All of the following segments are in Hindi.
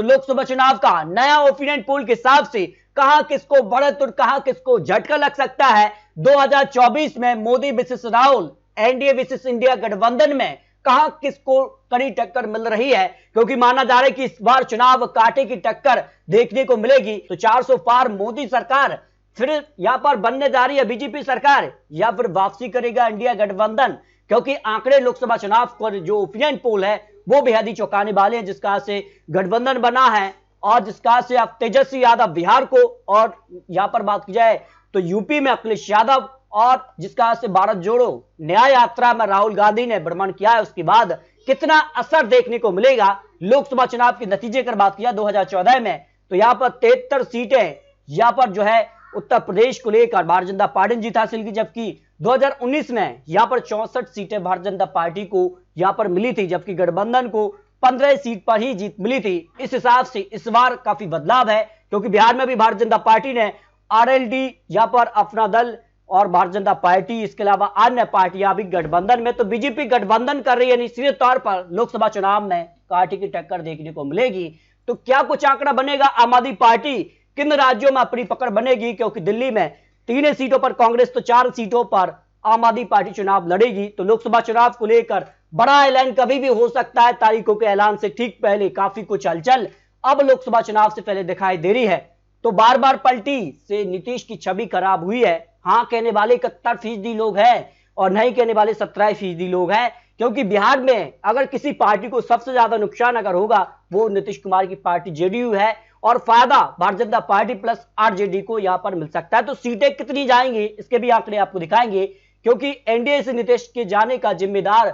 तो लोकसभा चुनाव का नया ओपिनियन पोल के हिसाब से कहां किसको बढ़त और कहां किसको झटका लग सकता है 2024 में Modi versus Rahul, NDA versus India गठबंधन में कहां किसको कड़ी टक्कर मिल रही है, क्योंकि माना जा रहा है कि इस बार चुनाव कांटे की टक्कर देखने को मिलेगी। तो 400 पार मोदी सरकार, फिर यहां पर बनने जा रही है बीजेपी सरकार, या फिर वापसी करेगा इंडिया गठबंधन, क्योंकि आंकड़े लोकसभा चुनाव पर जो ओपिनियन पोल है वो बेहद ही चौंकाने वाले हैं। जिसका से गठबंधन बना है और जिसका से अब तेजस्वी यादव बिहार को, और यहां पर बात की जाए तो यूपी में अखिलेश यादव, और जिसका से भारत जोड़ो न्याय यात्रा में राहुल गांधी ने भ्रमण किया है, उसके बाद कितना असर देखने को मिलेगा लोकसभा चुनाव के नतीजे की बात किया 2014 में, तो यहां पर 73 सीटें यहां पर जो है उत्तर प्रदेश को लेकर भारतीय जनता पार्टी ने जीत हासिल की, जबकि 2019 में यहां पर 64 सीटें भारतीय जनता पार्टी को यहां पर मिली थी, जबकि गठबंधन को 15 सीट पर ही जीत मिली थी। इस हिसाब से इस बार काफी बदलाव है, क्योंकि बिहार में भी भारतीय जनता पार्टी ने आरएलडी यहां पर अपना दल और भारतीय जनता पार्टी, इसके अलावा अन्य पार्टियां भी गठबंधन में, तो बीजेपी गठबंधन कर रही है, निश्चित तौर पर लोकसभा चुनाव में कांटे की टक्कर देखने को मिलेगी। तो क्या कुछ आंकड़ा बनेगा, आम आदमी पार्टी किन राज्यों में अपनी पकड़ बनेगी, क्योंकि दिल्ली में 3 सीटों पर कांग्रेस तो 4 सीटों पर आम आदमी पार्टी चुनाव लड़ेगी। तो लोकसभा चुनाव को लेकर बड़ा ऐलान कभी भी हो सकता है, तारीखों के ऐलान से ठीक पहले काफी कुछ हलचल अब लोकसभा चुनाव से पहले दिखाई दे रही है। तो बार बार पलटी से नीतीश की छवि खराब हुई है, हाँ कहने वाले 71% लोग हैं और नहीं कहने वाले 17% लोग हैं, क्योंकि बिहार में अगर किसी पार्टी को सबसे ज्यादा नुकसान अगर होगा वो नीतीश कुमार की पार्टी जेडीयू है, और फायदा Bharatiya Janata party plus RJD को यहां पर मिल सकता है। तो सीटें कितनी जाएंगी इसके भी आंकड़े आपको दिखाएंगे, क्योंकि एनडीए से नीतीश के जाने का जिम्मेदार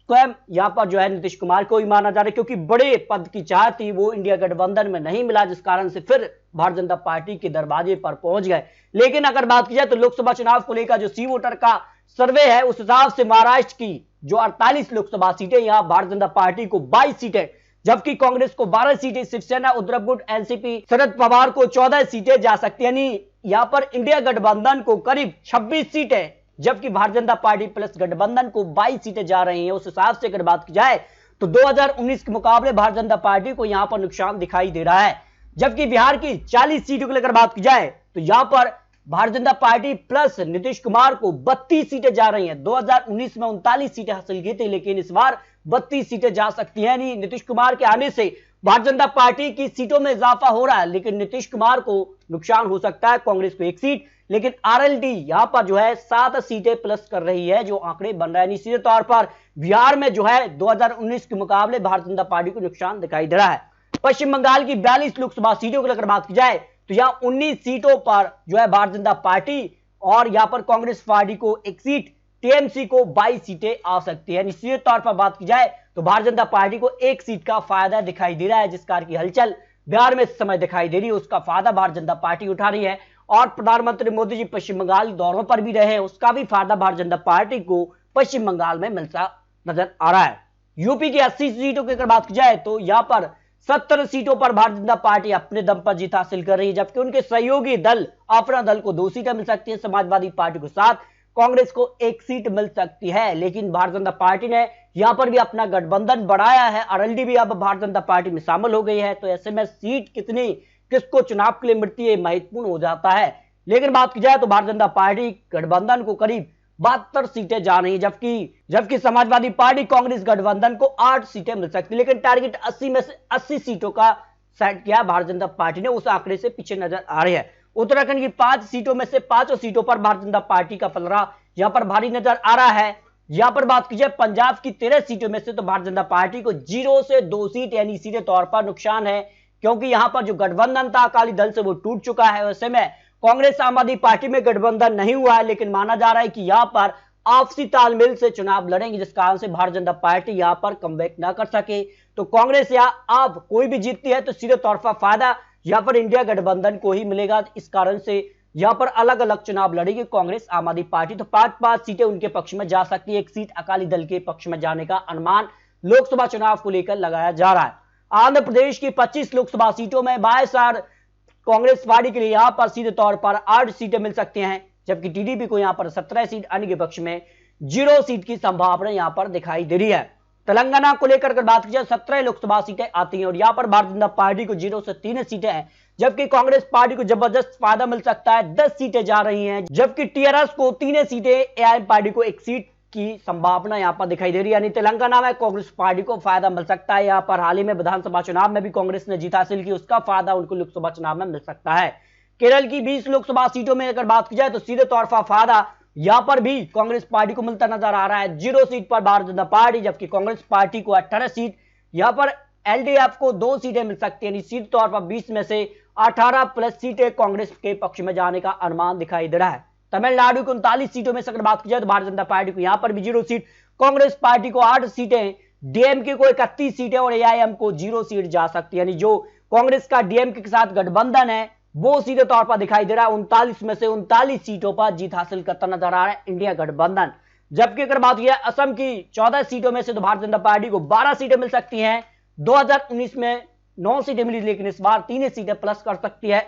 स्वयं यहां पर जो है नीतीश कुमार को ही माना जा रहा है, क्योंकि बड़े पद की चाह थी वो इंडिया गठबंधन में नहीं मिला, जिस कारण से फिर भारतीय जनता पार्टी के दरवाजे पर पहुंच गए। लेकिन अगर बात की जाए तो लोकसभा चुनाव को लेकर जो सी वोटर का सर्वे है उस हिसाब से महाराष्ट्र की जो 48 लोकसभा सीटें, यहां भारतीय जनता पार्टी को 22 सीटें, जबकि कांग्रेस को 12 सीटें, शिवसेना, उद्धव गुट, एनसीपी, शरद पवार को 14 सीटें जा सकती है, यानी यहां पर इंडिया गठबंधन को करीब 26 सीटें, जबकि भारतीय जनता पार्टी प्लस गठबंधन को 22 सीटें जा रही हैं। उस हिसाब से अगर बात की जाए तो 2019 के मुकाबले भारतीय जनता पार्टी को यहां पर नुकसान दिखाई दे रहा है, जबकि बिहार की 40 सीटों को लेकर बात की जाए तो यहां पर भारतीय जनता पार्टी प्लस नीतीश कुमार को 32 सीटें जा रही हैं। 2019 में 39 सीटें हासिल की थी, लेकिन इस बार 32 सीटें जा सकती हैं। यानी नीतीश कुमार के आने से भारतीय जनता पार्टी की सीटों में इजाफा हो रहा है, लेकिन नीतीश कुमार को नुकसान हो सकता है, कांग्रेस को 1 सीट, लेकिन आरएलडी यहां पर जो है 7 सीटें प्लस कर रही है, जो आंकड़े बन रहे हैं। सीधे तौर पर बिहार में जो है 2019 के मुकाबले भारतीय जनता पार्टी को नुकसान दिखाई दे रहा है। पश्चिम बंगाल की 42 लोकसभा सीटों को लेकर बात की जाए तो यहां 19 सीटों पर जो है भारतीय जनता पार्टी, और यहां पर कांग्रेस पार्टी को 1 सीट, टीएमसी को 22 सीटें आ सकती है। निश्चित तौर पर बात की जाए तो भारतीय जनता पार्टी को 1 सीट का फायदा दिखाई दे रहा है, जिस कार की हलचल बिहार में इस समय दिखाई दे रही है, उसका फायदा भारतीय जनता पार्टी उठा रही है। और प्रधानमंत्री मोदी जी पश्चिम बंगाल दौरों पर भी रहे, उसका भी फायदा भारतीय जनता पार्टी को पश्चिम बंगाल में मिलता नजर आ रहा है। यूपी की 80 सीटों की अगर बात की जाए तो यहां पर 70 सीटों पर भारतीय जनता पार्टी अपने दम पर जीत हासिल कर रही है, जबकि उनके सहयोगी दल अपना दल को 2 सीटें मिल सकती है, समाजवादी पार्टी को 7, कांग्रेस को 1 सीट मिल सकती है। लेकिन भारतीय जनता पार्टी ने यहां पर भी अपना गठबंधन बढ़ाया है, आरएलडी भी अब भारतीय जनता पार्टी में शामिल हो गई है, तो ऐसे में सीट कितनी किसको चुनाव के लिए मिलती है महत्वपूर्ण हो जाता है। लेकिन बात की जाए तो भारतीय जनता पार्टी गठबंधन को करीब 72 सीटें जा रही है, जबकि समाजवादी पार्टी कांग्रेस गठबंधन को 8 सीटें मिल सकती है। लेकिन टारगेट 80 में से 80 सीटों का सेट किया भारतीय जनता पार्टी ने, उस आंकड़े से पीछे नजर आ रही है। उत्तराखंड की 5 सीटों में से 5 सीटों पर भारतीय जनता पार्टी का पलड़ा यहां पर भारी नजर आ रहा है। यहां पर बात की जाए पंजाब की 13 सीटों में से तो भारतीय जनता पार्टी को 0 से 2 सीट यानी सीधे तौर पर नुकसान है, क्योंकि यहां पर जो गठबंधन था अकाली दल से वो टूट चुका है। वैसे में कांग्रेस आम आदमी पार्टी में गठबंधन नहीं हुआ है, लेकिन माना जा रहा है कि यहां पर आपसी तालमेल से चुनाव लड़ेंगे, जिस कारण से भारतीय जनता पार्टी यहां पर कमबैक ना कर सके। तो कांग्रेस या आप कोई भी जीतती है तो सीधे तौर पर फायदा यहां पर इंडिया गठबंधन को ही मिलेगा। इस कारण से यहां पर अलग अलग चुनाव लड़ेगी कांग्रेस आम आदमी पार्टी, तो 5-5 सीटें उनके पक्ष में जा सकती है, 1 सीट अकाली दल के पक्ष में जाने का अनुमान लोकसभा चुनाव को लेकर लगाया जा रहा है। आंध्र प्रदेश की 25 लोकसभा सीटों में बायसार कांग्रेस पार्टी के लिए यहां पर सीधे तौर पर 8 सीटें मिल सकती हैं, जबकि टीडीपी को यहां पर 17 सीट, अन्य के पक्ष में 0 सीट की संभावना यहां पर दिखाई दे रही है। तेलंगाना को लेकर अगर बात की जाए 17 लोकसभा सीटें आती हैं और यहां पर भारतीय जनता पार्टी को 0 से 3 सीटें हैं, जबकि कांग्रेस पार्टी को जबरदस्त फायदा मिल सकता है, 10 सीटें जा रही हैं, जबकि टीआरएस को 3 सीटें, एआईएम पार्टी को 1 सीट की संभावना यहां पर दिखाई दे रही है। यानी तेलंगाना में कांग्रेस पार्टी को फायदा मिल सकता है। यहां पर हाल ही में विधानसभा चुनाव में भी कांग्रेस ने जीत हासिल की, उसका फायदा उनको लोकसभा चुनाव में मिल सकता है। केरल की 20 लोकसभा सीटों में अगर बात की जाए तो सीधे तौर पर फायदा यहां पर भी कांग्रेस पार्टी को मिलता नजर आ रहा है। 0 सीट पर भारतीय जनता पार्टी, जबकि कांग्रेस पार्टी को 18 सीट, यहां पर एलडीएफ को 2 सीटें मिल सकती है। सीधे तौर पर 20 में से 18 प्लस सीटें कांग्रेस के पक्ष में जाने का अनुमान दिखाई दे रहा है। तमिलनाडु की 39 सीटों में से अगर बात की जाए तो भारतीय जनता पार्टी को यहां पर भी 0 सीट, कांग्रेस पार्टी को 8 सीटें, डीएमके को 31 सीटें और एआईएम को 0 सीट जा सकती है। यानी जो कांग्रेस का डीएमके के साथ गठबंधन है वो सीधे तौर पर दिखाई दे रहा है। 39 में से 39 सीटों पर जीत हासिल करता नजर आ रहा है इंडिया गठबंधन। जबकि अगर बात की असम की 14 सीटों में से तो भारतीय जनता पार्टी को 12 सीटें मिल सकती हैं। 2019 में 9 सीटें मिली, लेकिन इस बार 3 सीटें प्लस कर सकती है।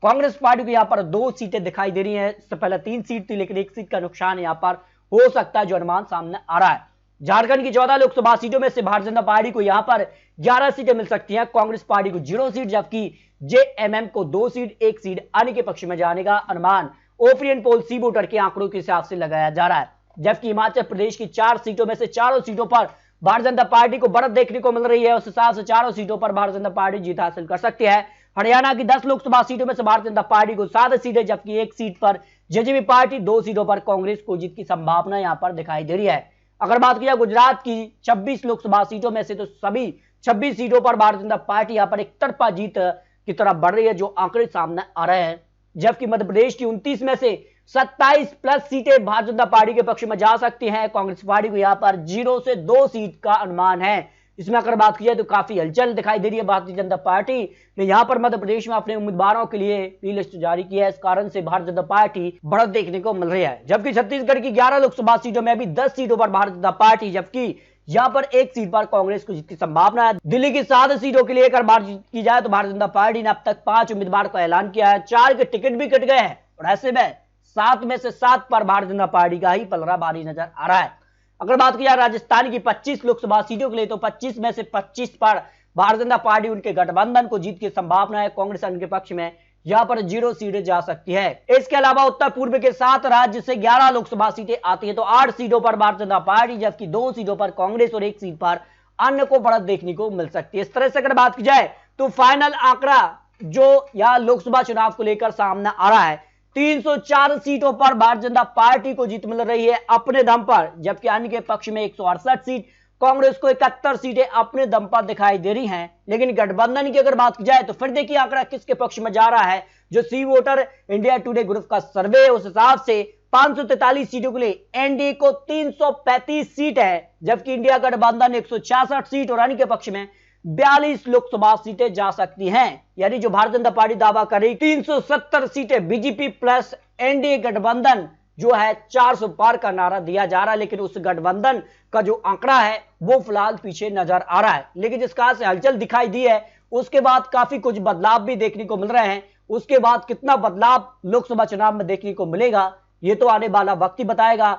कांग्रेस पार्टी को यहां पर 2 सीटें दिखाई दे रही हैं। इससे पहले 3 सीट थी, लेकिन 1 सीट का नुकसान यहां पर हो सकता है, जो अनुमान सामने आ रहा है। झारखंड की 14 लोकसभा सीटों में से भारतीय जनता पार्टी को यहां पर 11 सीटें मिल सकती हैं, कांग्रेस पार्टी को 0 सीट, जबकि जेएमएम को 2 सीट, 1 सीट अन्य के पक्ष में जाने का अनुमान ओपिनियन पोल सी वोटर के आंकड़ों के हिसाब से लगाया जा रहा है। जबकि हिमाचल प्रदेश की 4 सीटों में से चारों सीटों पर भारतीय जनता पार्टी को बढ़त देखने को मिल रही है। उस हिसाब से चारों सीटों पर भारतीय जनता पार्टी जीत हासिल कर सकती है। हरियाणा की 10 लोकसभा सीटों में से भारतीय जनता पार्टी को 7 सीटें, जबकि 1 सीट पर जेजेपी पार्टी, 2 सीटों पर कांग्रेस को जीत की संभावना यहां पर दिखाई दे रही है। अगर बात की जाए गुजरात की 26 लोकसभा सीटों में से तो सभी 26 सीटों पर भारतीय जनता पार्टी यहां पर एक तरफा जीत की तरफ बढ़ रही है, जो आंकड़े सामने आ रहे हैं। जबकि मध्य प्रदेश की 29 में से 27 प्लस सीटें भारतीय जनता पार्टी के पक्ष में जा सकती हैं। कांग्रेस पार्टी को यहां पर 0 से 2 सीट का अनुमान है। इसमें अगर बात की जाए तो काफी हलचल दिखाई दे रही है। भारतीय जनता पार्टी ने यहां पर मध्य प्रदेश में अपने उम्मीदवारों के लिए प्री लिस्ट जारी की है। इस कारण से भारतीय जनता पार्टी बढ़त देखने को मिल रही है। जबकि छत्तीसगढ़ की 11 लोकसभा सीटों में भी 10 सीटों पर भारतीय जनता पार्टी, जबकि यहां पर 1 सीट पर कांग्रेस को जीत की संभावना है। दिल्ली की 7 सीटों के लिए अगर बात की जाए तो भारतीय जनता पार्टी ने अब तक 5 उम्मीदवार का ऐलान किया है, 4 के टिकट भी कट गए हैं और ऐसे में 7 में से 7 पर भारतीय जनता पार्टी का ही पलड़ा भारी नजर आ रहा है। अगर बात की जाए राजस्थान की 25 लोकसभा सीटों के लिए तो 25 में से 25 पर भारतीय जनता पार्टी उनके गठबंधन को जीत की संभावना है। कांग्रेस उनके पक्ष में यहां पर 0 सीटें जा सकती है। इसके अलावा उत्तर पूर्व के 7 राज्य से 11 लोकसभा सीटें आती है, तो 8 सीटों पर भारतीय जनता पार्टी, जबकि 2 सीटों पर कांग्रेस और 1 सीट पर अन्य को बढ़त देखने को मिल सकती है। इस तरह से अगर बात की जाए तो फाइनल आंकड़ा जो यहां लोकसभा चुनाव को लेकर सामने आ रहा है, 304 सीटों पर भारतीय जनता पार्टी को जीत मिल रही है अपने दम पर, जबकि अन्य के पक्ष में 168 सीट, कांग्रेस को 71 सीटें अपने दम पर दिखाई दे रही हैं। लेकिन गठबंधन की अगर बात की जाए तो फिर देखिए आंकड़ा किसके पक्ष में जा रहा है। जो सी वोटर इंडिया टुडे ग्रुप का सर्वे है उस हिसाब से 543 सीटों के लिए एनडीए को 335 सीट है, जबकि इंडिया गठबंधन 166 सीट और अन्य के पक्ष में 42 लोकसभा सीटें जा सकती हैं। यानी जो भारतीय जनता पार्टी दावा कर रही 370 सीटें, बीजेपी प्लस एनडीए गठबंधन जो है 400 पार का नारा दिया जा रहा है, लेकिन उस गठबंधन का जो आंकड़ा है वो फिलहाल पीछे नजर आ रहा है। लेकिन जिस कहा से हलचल दिखाई दी है उसके बाद काफी कुछ बदलाव भी देखने को मिल रहे हैं। उसके बाद कितना बदलाव लोकसभा चुनाव में देखने को मिलेगा ये तो आने वाला वक्त ही बताएगा।